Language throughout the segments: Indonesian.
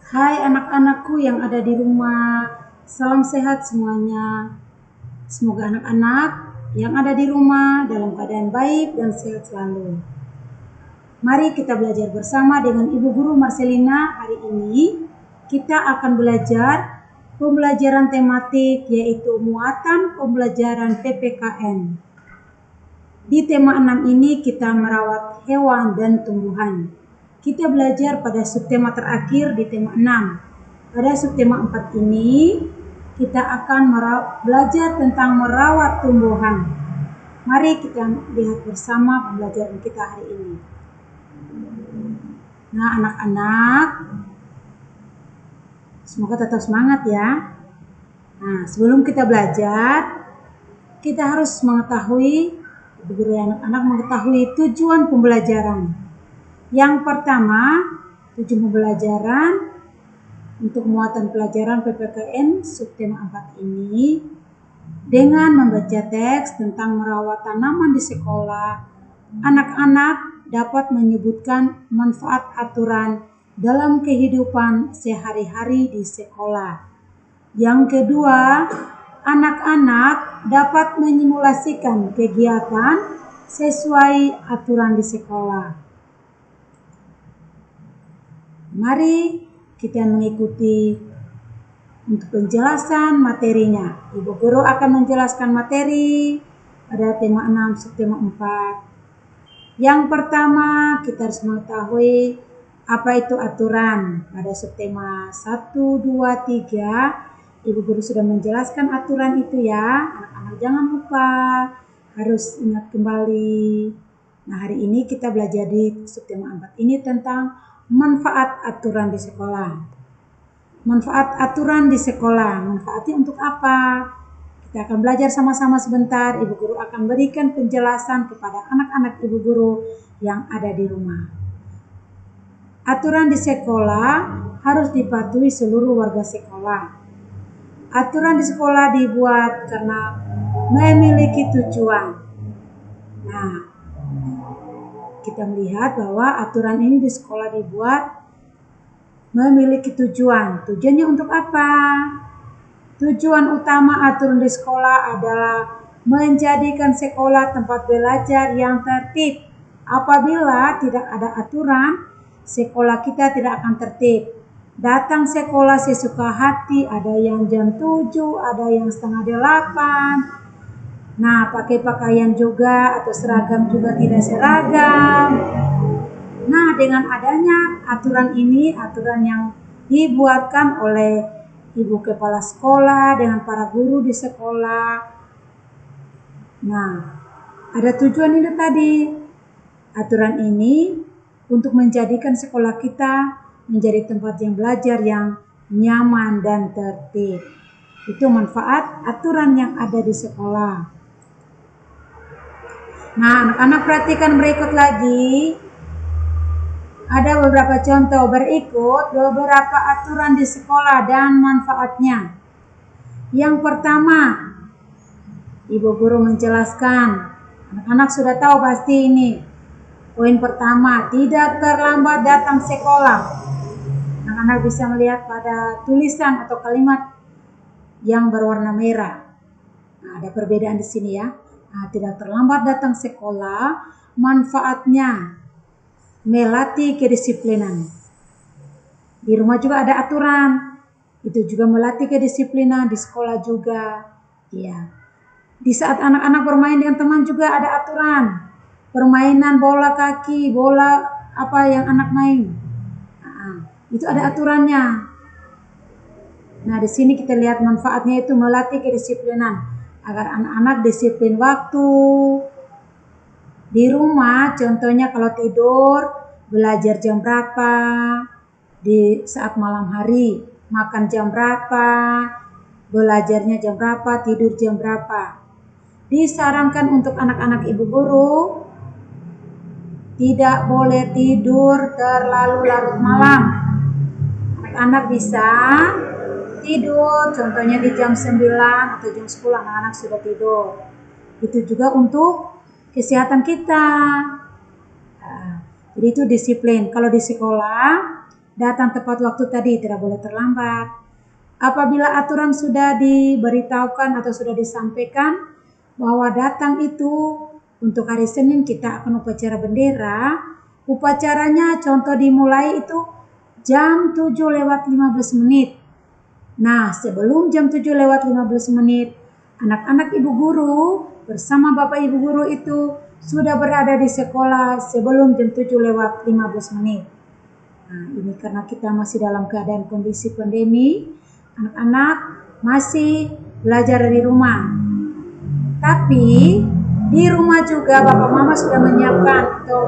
Hai anak-anakku yang ada di rumah, salam sehat semuanya. Semoga anak-anak yang ada di rumah dalam keadaan baik dan sehat selalu. Mari kita belajar bersama dengan Ibu Guru Marcelina. Hari ini kita akan belajar pembelajaran tematik yaitu muatan pembelajaran PPKN. Di tema 6 ini kita merawat hewan dan tumbuhan. Kita belajar pada subtema terakhir di tema 6. Pada subtema 4 ini kita akan belajar tentang merawat tumbuhan. Mari kita lihat bersama pembelajaran kita hari ini. Nah, anak-anak, semoga tetap semangat ya. Nah, sebelum kita belajar, kita harus mengetahui, guru anak-anak mengetahui tujuan pembelajaran. Yang pertama, tujuan pembelajaran untuk muatan pelajaran PPKN subtema 4 ini dengan membaca teks tentang merawat tanaman di sekolah, anak-anak dapat menyebutkan manfaat aturan dalam kehidupan sehari-hari di sekolah. Yang kedua, anak-anak dapat menyimulasikan kegiatan sesuai aturan di sekolah. Mari kita mengikuti untuk penjelasan materinya. Ibu guru akan menjelaskan materi pada tema 6 subtema 4. Yang pertama, kita harus mengetahui apa itu aturan. Pada subtema 1, 2, 3, Ibu guru sudah menjelaskan aturan itu ya. Anak-anak jangan lupa, harus ingat kembali. Nah, hari ini kita belajar di subtema 4 ini tentang manfaat aturan di sekolah. Manfaat aturan di sekolah. Manfaatnya untuk apa? Kita akan belajar sama-sama sebentar. Ibu guru akan berikan penjelasan kepada anak-anak ibu guru yang ada di rumah. Aturan di sekolah harus dipatuhi seluruh warga sekolah. Aturan di sekolah dibuat karena memiliki tujuan. Nah, kita melihat bahwa aturan ini di sekolah dibuat memiliki tujuan. Tujuannya untuk apa? Tujuan utama aturan di sekolah adalah menjadikan sekolah tempat belajar yang tertib. Apabila tidak ada aturan, sekolah kita tidak akan tertib. Datang sekolah sesuka hati, ada yang jam 7, ada yang setengah 8. Nah, pakai pakaian juga atau seragam juga tidak seragam. Nah, dengan adanya aturan ini, aturan yang dibuatkan oleh ibu kepala sekolah dengan para guru di sekolah. Nah, ada tujuan ini tadi. Aturan ini untuk menjadikan sekolah kita menjadi tempat yang belajar yang nyaman dan tertib. Itu manfaat aturan yang ada di sekolah. Nah, anak-anak perhatikan berikut lagi. Ada beberapa contoh berikut beberapa aturan di sekolah dan manfaatnya. Yang pertama, ibu guru menjelaskan. Anak-anak sudah tahu pasti ini. Poin pertama, tidak terlambat datang sekolah. Anak-anak bisa melihat pada tulisan atau kalimat yang berwarna merah. Nah, ada perbedaan di sini ya. Nah, tidak terlambat datang sekolah, manfaatnya melatih kedisiplinan. Di rumah juga ada aturan. Itu juga melatih kedisiplinan, di sekolah juga. Ya. Di saat anak-anak bermain dengan teman juga ada aturan. Permainan bola kaki, bola apa yang anak main. Nah, itu ada aturannya. Nah, di sini kita lihat manfaatnya itu melatih kedisiplinan agar anak-anak disiplin waktu. Di rumah contohnya kalau tidur belajar jam berapa, di saat malam hari makan jam berapa, belajarnya jam berapa, tidur jam berapa. Disarankan untuk anak-anak ibu guru tidak boleh tidur terlalu larut malam. Anak-anak bisa tidur contohnya di jam 9 atau jam 10 anak-anak sudah tidur. Itu juga untuk kesehatan kita. Jadi itu disiplin. Kalau di sekolah datang tepat waktu tadi, tidak boleh terlambat. Apabila aturan sudah diberitahukan atau sudah disampaikan bahwa datang itu untuk hari Senin kita akan upacara bendera, upacaranya contoh dimulai itu jam 7:15 menit. Nah, sebelum jam 7:15 menit, anak-anak ibu guru bersama bapak ibu guru itu sudah berada di sekolah sebelum jam 7:15 menit. Nah, ini karena kita masih dalam keadaan kondisi pandemi, anak-anak masih belajar dari rumah. Tapi di rumah juga bapak mama sudah menyiapkan atau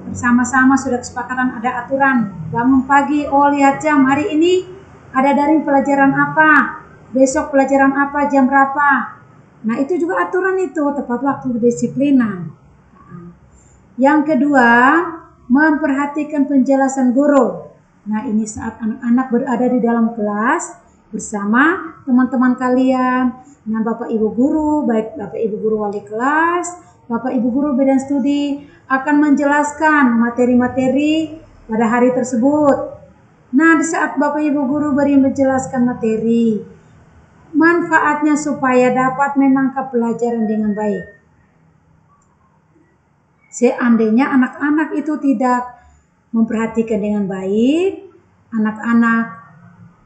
bersama-sama sudah kesepakatan ada aturan. Bangun pagi, oh lihat jam, hari ini ada daring pelajaran apa, besok pelajaran apa, jam berapa. Nah itu juga aturan itu, tepat waktu, kedisiplinan. Yang kedua, memperhatikan penjelasan guru. Nah ini saat anak-anak berada di dalam kelas bersama teman-teman kalian, dengan bapak ibu guru, baik bapak ibu guru wali kelas, bapak ibu guru bidang studi akan menjelaskan materi-materi pada hari tersebut. Nah di saat bapak ibu guru beri menjelaskan materi, manfaatnya supaya dapat menangkap pelajaran dengan baik. Seandainya anak-anak itu tidak memperhatikan dengan baik, anak-anak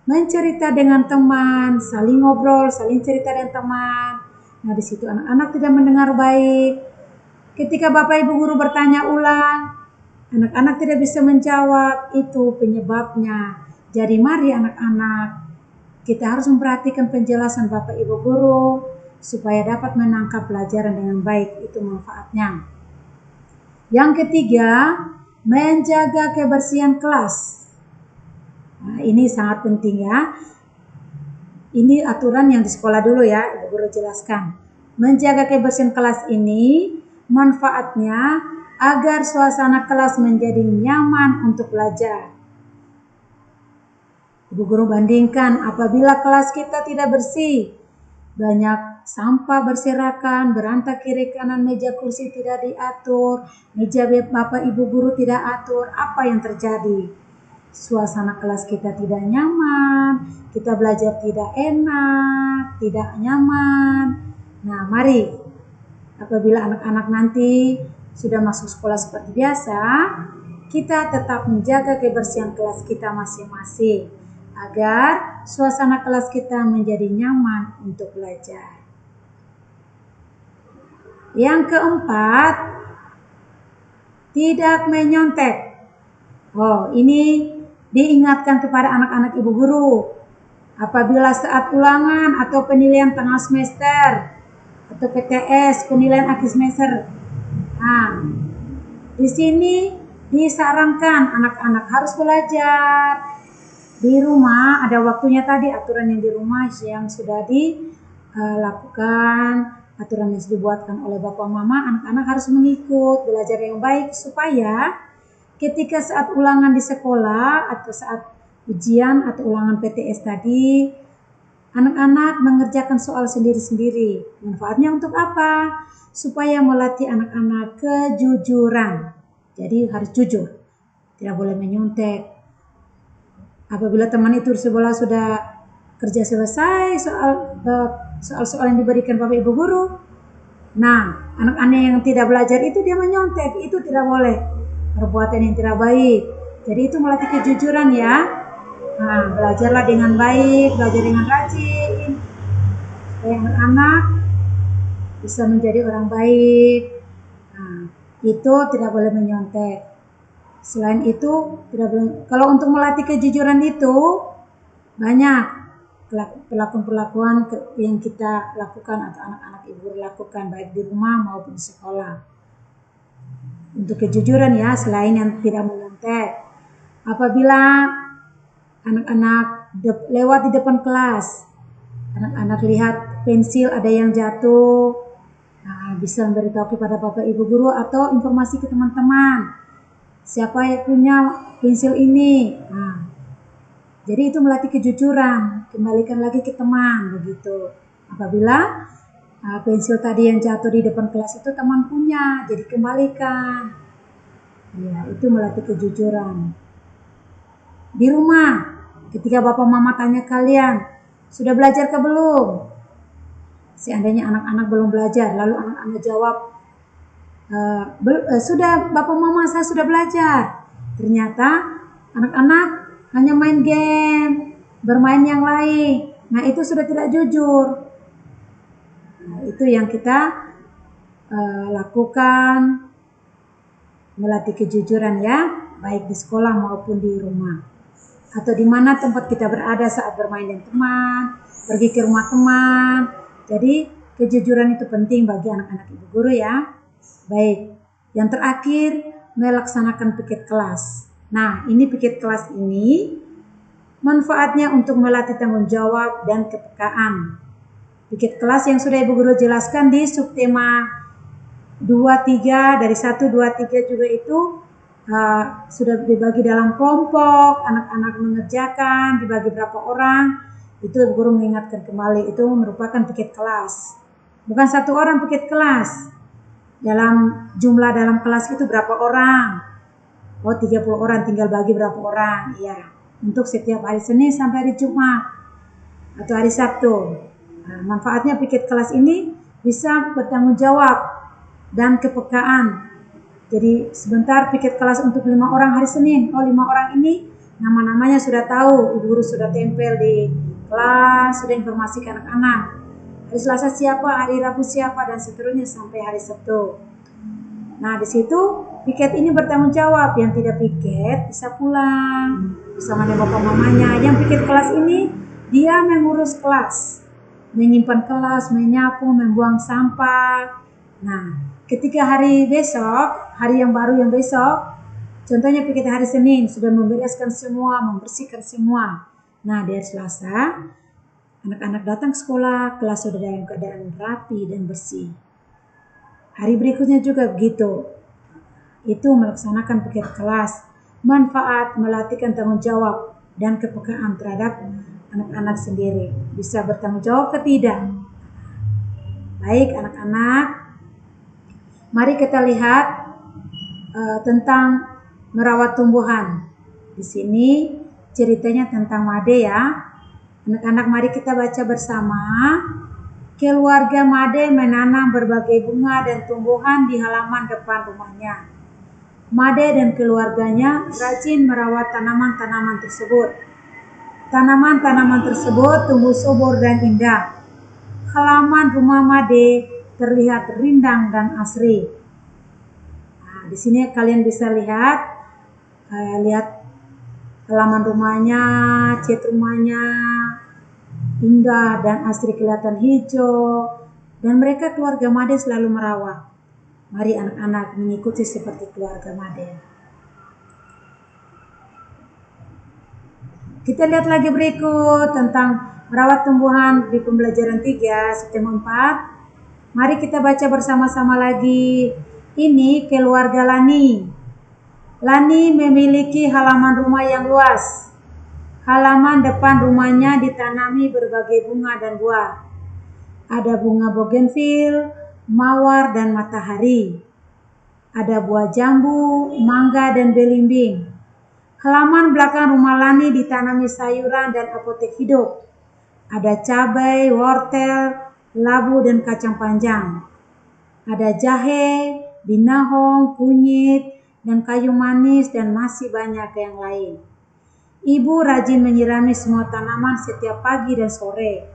mencerita dengan teman, saling ngobrol, saling cerita dengan teman. Nah, di situ anak-anak tidak mendengar baik. Ketika bapak ibu guru bertanya ulang, anak-anak tidak bisa menjawab, itu penyebabnya. Jadi mari anak-anak, kita harus memperhatikan penjelasan bapak ibu guru supaya dapat menangkap pelajaran dengan baik, itu manfaatnya. Yang ketiga, menjaga kebersihan kelas. Nah, ini sangat penting ya. Ini aturan yang di sekolah dulu ya, ibu guru jelaskan. Menjaga kebersihan kelas ini manfaatnya agar suasana kelas menjadi nyaman untuk belajar. Ibu guru bandingkan apabila kelas kita tidak bersih, banyak sampah berserakan, berantak kiri kanan, meja kursi tidak diatur, meja bapak ibu guru tidak atur, apa yang terjadi? Suasana kelas kita tidak nyaman, kita belajar tidak enak, tidak nyaman. Nah, mari apabila anak-anak nanti sudah masuk sekolah seperti biasa, kita tetap menjaga kebersihan kelas kita masing-masing agar suasana kelas kita menjadi nyaman untuk belajar. Yang keempat, tidak menyontek. Oh, ini diingatkan kepada anak-anak ibu guru. Apabila saat ulangan atau penilaian tengah semester atau PTS, penilaian akhir semester. Nah, di sini disarankan anak-anak harus belajar di rumah. Ada waktunya tadi aturan yang di rumah yang sudah dilakukan, aturan yang sudah dibuatkan oleh bapak mama, anak-anak harus mengikut belajar yang baik supaya ketika saat ulangan di sekolah atau saat ujian atau ulangan PTS tadi, anak-anak mengerjakan soal sendiri-sendiri. Manfaatnya untuk apa? Supaya melatih anak-anak kejujuran. Jadi harus jujur, tidak boleh menyontek. Apabila teman itu sebelah sudah kerja selesai soal-soal yang diberikan bapak ibu guru, nah anak-anak yang tidak belajar itu dia menyontek, itu tidak boleh. Perbuatan yang tidak baik. Jadi itu melatih kejujuran ya. Nah, belajarlah dengan baik, belajar dengan rajin, supaya anak-anak bisa menjadi orang baik. Nah, itu tidak boleh menyontek. Selain itu, tidak boleh. Kalau untuk melatih kejujuran itu banyak perlakuan-perlakuan yang kita lakukan atau anak-anak ibu lakukan baik di rumah maupun di sekolah. Untuk kejujuran ya, selain yang tidak menyontek. Apabila anak-anak lewat di depan kelas, anak-anak lihat pensil ada yang jatuh, nah, bisa memberitahu kepada bapak ibu guru atau informasi ke teman-teman. Siapa yang punya pensil ini? Nah, jadi itu melatih kejujuran, kembalikan lagi ke teman begitu. Apabila pensil tadi yang jatuh di depan kelas itu teman punya, jadi kembalikan. Ya, itu melatih kejujuran. Di rumah, ketika bapak mama tanya kalian, sudah belajar ke belum? Seandainya anak-anak belum belajar, lalu anak-anak jawab, sudah bapak mama saya sudah belajar. Ternyata anak-anak hanya main game, bermain yang lain. Nah itu sudah tidak jujur. Nah, itu yang kita lakukan, melatih kejujuran ya, baik di sekolah maupun di rumah. Atau di mana tempat kita berada saat bermain dengan teman, pergi ke rumah teman. Jadi kejujuran itu penting bagi anak-anak ibu guru ya. Baik, yang terakhir melaksanakan piket kelas. Nah ini piket kelas ini manfaatnya untuk melatih tanggung jawab dan kepekaan. Piket kelas yang sudah ibu guru jelaskan di subtema 2-3 dari 1-2-3 juga itu sudah dibagi dalam kelompok, anak-anak mengerjakan, dibagi berapa orang, itu ibu guru mengingatkan kembali, itu merupakan piket kelas. Bukan satu orang piket kelas. Dalam jumlah dalam kelas itu berapa orang? Oh 30 orang, tinggal bagi berapa orang? Ya, untuk setiap hari Senin sampai hari Jumat atau hari Sabtu. Nah, manfaatnya piket kelas ini bisa bertanggung jawab dan kepekaan. Jadi sebentar piket kelas untuk 5 orang hari Senin. Oh 5 orang ini nama-namanya sudah tahu, ibu guru sudah tempel di kelas, sudah informasikan anak-anak. Hari Selasa siapa, hari Rabu siapa, dan seterusnya sampai hari Sabtu. Nah di situ piket ini bertanggung jawab. Yang tidak piket bisa pulang bersama dengan bapak mamanya. Yang piket kelas ini dia mengurus kelas, menyimpan kelas, menyapu, membuang sampah. Nah ketika hari besok, hari yang baru yang besok, contohnya piket hari Senin, sudah membereskan semua, membersihkan semua. Nah, di hari Selasa, anak-anak datang ke sekolah, kelas sudah dalam keadaan rapi dan bersih. Hari berikutnya juga begitu. Itu melaksanakan piket kelas. Manfaat melatihkan tanggung jawab dan kepekaan terhadap anak-anak sendiri. Bisa bertanggung jawab atau tidak? Baik anak-anak, mari kita lihat tentang merawat tumbuhan. Di sini ceritanya tentang Made ya. Anak-anak mari kita baca bersama. Keluarga Made menanam berbagai bunga dan tumbuhan di halaman depan rumahnya. Made dan keluarganya rajin merawat tanaman-tanaman tersebut. Tanaman-tanaman tersebut tumbuh subur dan indah. Halaman rumah Made terlihat rindang dan asri. Nah, di sini kalian bisa lihat halaman rumahnya, cat rumahnya indah dan asri, kelihatan hijau, dan mereka keluarga Made selalu merawat. Mari anak-anak mengikuti seperti keluarga Made. Kita lihat lagi berikut tentang merawat tumbuhan di pembelajaran 3, subtema 4. Mari kita baca bersama-sama lagi. Ini keluarga Lani. Lani memiliki halaman rumah yang luas. Halaman depan rumahnya ditanami berbagai bunga dan buah. Ada bunga bougainville, mawar, dan matahari. Ada buah jambu, mangga, dan belimbing. Halaman belakang rumah Lani ditanami sayuran dan apotek hidup. Ada cabai, wortel, labu, dan kacang panjang. Ada jahe, binahong, kunyit, dan kayu manis, dan masih banyak yang lain. Ibu rajin menyirami semua tanaman setiap pagi dan sore.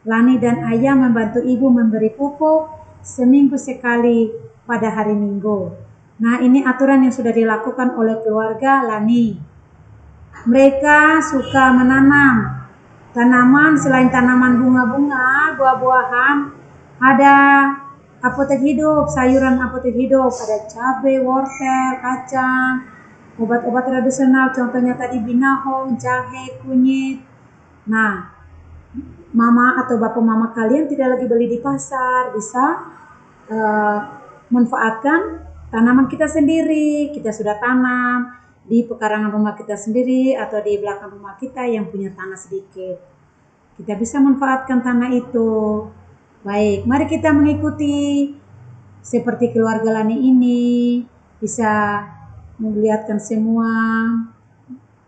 Lani dan ayah membantu ibu memberi pupuk seminggu sekali pada hari Minggu. Nah, ini aturan yang sudah dilakukan oleh keluarga Lani. Mereka suka menanam tanaman selain tanaman bunga-bunga, buah-buahan, ada apotek hidup, sayuran apotek hidup, ada cabai, wortel, kacang, obat-obat tradisional, contohnya tadi binahong, jahe, kunyit. Nah, mama atau bapak mama kalian tidak lagi beli di pasar, bisa manfaatkan tanaman kita sendiri. Kita sudah tanam di pekarangan rumah kita sendiri atau di belakang rumah kita yang punya tanah sedikit. Kita bisa manfaatkan tanah itu. Baik, mari kita mengikuti seperti keluarga Lani ini, bisa melihatkan semua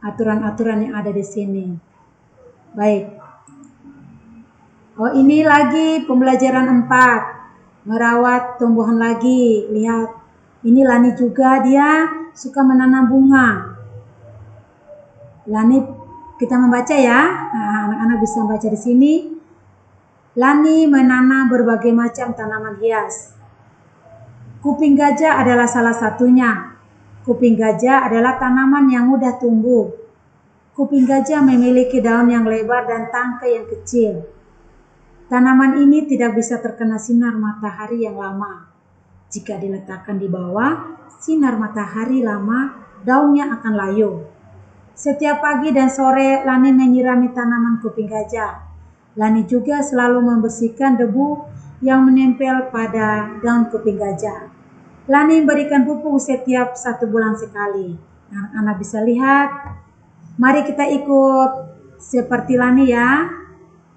aturan-aturan yang ada di sini. Baik. Oh, ini lagi pembelajaran 4. Merawat tumbuhan lagi. Lihat, ini Lani juga, dia suka menanam bunga. Lani, kita membaca ya. Nah, anak-anak bisa membaca di sini. Lani menanam berbagai macam tanaman hias. Kuping gajah adalah salah satunya. Kuping gajah adalah tanaman yang mudah tumbuh. Kuping gajah memiliki daun yang lebar dan tangkai yang kecil. Tanaman ini tidak bisa terkena sinar matahari yang lama. Jika diletakkan di bawah sinar matahari lama, daunnya akan layu. Setiap pagi dan sore, Lani menyirami tanaman kuping gajah. Lani juga selalu membersihkan debu yang menempel pada daun kuping gajah. Lani memberikan pupuk setiap 1 bulan sekali. Anak-anak bisa lihat. Mari kita ikut seperti Lani ya.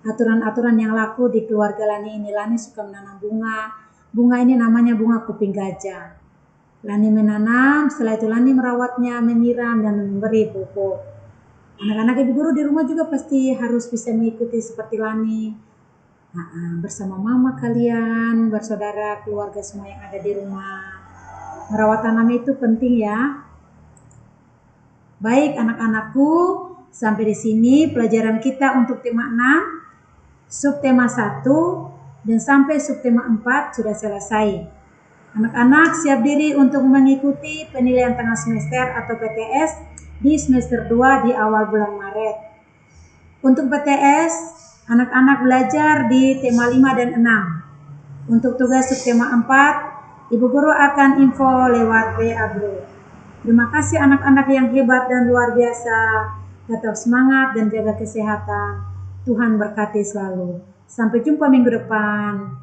Aturan-aturan yang laku di keluarga Lani ini. Lani suka menanam bunga. Bunga ini namanya bunga kuping gajah. Lani menanam, setelah itu Lani merawatnya, menyiram dan memberi pupuk. Anak-anak ibu guru di rumah juga pasti harus bisa mengikuti seperti Lani. Bersama mama kalian, bersaudara, keluarga semua yang ada di rumah. Merawat tanaman itu penting ya. Baik anak-anakku, sampai di sini pelajaran kita untuk tema 6. Subtema 1 dan sampai subtema 4 sudah selesai. Anak-anak siap diri untuk mengikuti penilaian tengah semester atau PTS di semester 2 di awal bulan Maret. Untuk PTS, anak-anak belajar di tema 5 dan 6. Untuk tugas subtema 4, Ibu Guru akan info lewat WA Group. Terima kasih anak-anak yang hebat dan luar biasa. Tetap semangat dan jaga kesehatan. Tuhan berkati selalu. Sampai jumpa minggu depan.